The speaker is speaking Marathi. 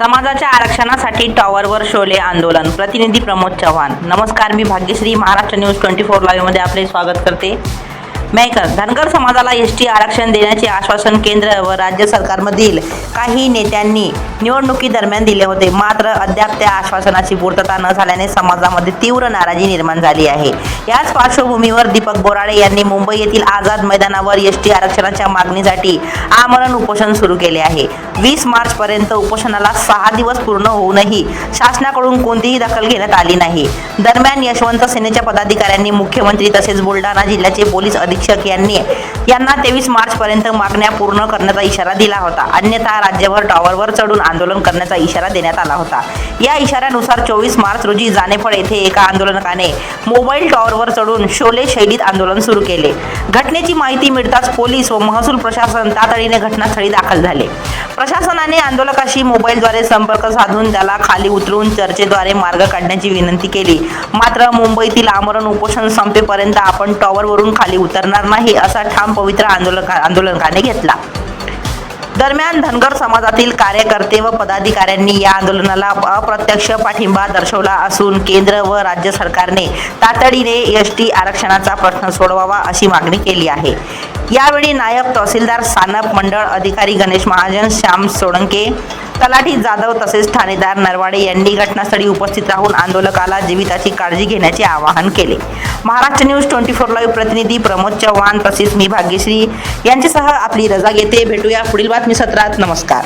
समाजाच्या आरक्षणासाठी टॉवरवर शोले आंदोलन. प्रतिनिधी प्रमोद चव्हाण. नमस्कार, मी भाग्यश्री. महाराष्ट्र न्यूज 24 लाईव्ह मध्ये आपले स्वागत करते. धनगर समाजाला एसटी आरक्षण देण्याचे आश्वासन केंद्र व राज्य सरकारमधील काही नेत्यांनी निवडणुकीदरम्यान दिले होते. मात्र अद्याप त्या आश्वासनाची पूर्तता न झाल्याने समाजामध्ये तीव्र नाराजी निर्माण झाली आहे. याच पार्श्वभूमीवर दीपक बोराडे यांनी मुंबई येथील आझाद मैदानावर एसटी आरक्षणाच्या मागणीसाठी आमरण उपोषण सुरू केले आहे. 20 मार्च पर्यंत उपोषणाला 6 दिवस पूर्ण होऊनही शासनाकडून कोणतीही दखल घेण्यात आली नाही. दरम्यान यशवंत सेनेच्या पदाधिकाऱ्यांनी मुख्यमंत्री तसेच बुलढाणा जिल्ह्याचे पोलीस अधीक्षक यांना 23 मार्च पर्यंत मागण्या पूर्ण करण्याचा इशारा दिला होता. अन्यथा राज्यभर टॉवरवर चढून आंदोलन करण्याचा इशारा देण्यात आला होता. या इशाऱ्यानुसार 24 मार्च रोजी जानेफळ येथे एका आंदोलकाने मोबाईल टॉवरवर चढून शोले शैलीत आंदोलन सुरू केले. घटनेची माहिती मिळताच पोलीस व महसूल प्रशासन तातडीने घटनास्थळी दाखल झाले. प्रशासनाने आंदोलकाशी मोबाईलद्वारे संपर्क साधून त्याला खाली उतरून चर्चेद्वारे मार्ग काढण्याची विनंती केली. मात्र मुंबईतील आमरण उपोषण संपेपर्यंत आपण टॉवरवरून खाली उतरणार नाही असा ठाम पवित्रा आंदोलकाने घेतला. दरम्यान धनगर समाजातील कार्यकर्ते व पदाधिकाऱ्यांनी या आंदोलनाला अप्रत्यक्ष पाठिंबा दर्शवला असून केंद्र व राज्य सरकारने तातडीने एसटी आरक्षणाचा प्रश्न सोडवावा अशी मागणी केली आहे. यावेळी नायब तहसीलदार सानप, मंडळ अधिकारी गणेश महाजन, श्याम सोळंके, तलाठी जाधव तसेच ठाणेदार नरवाडे यांनी घटनास्थळी उपस्थित राहून आंदोलकाला जीविताची काळजी घेण्याचे आवाहन केले. महाराष्ट्र न्यूज 24 लाईव्ह प्रतिनिधी प्रमोद चव्हाण तसेच मी भाग्यश्री यांच्यासह आपली रजा घेते. भेटूया पुढील बातमी सत्रात. नमस्कार.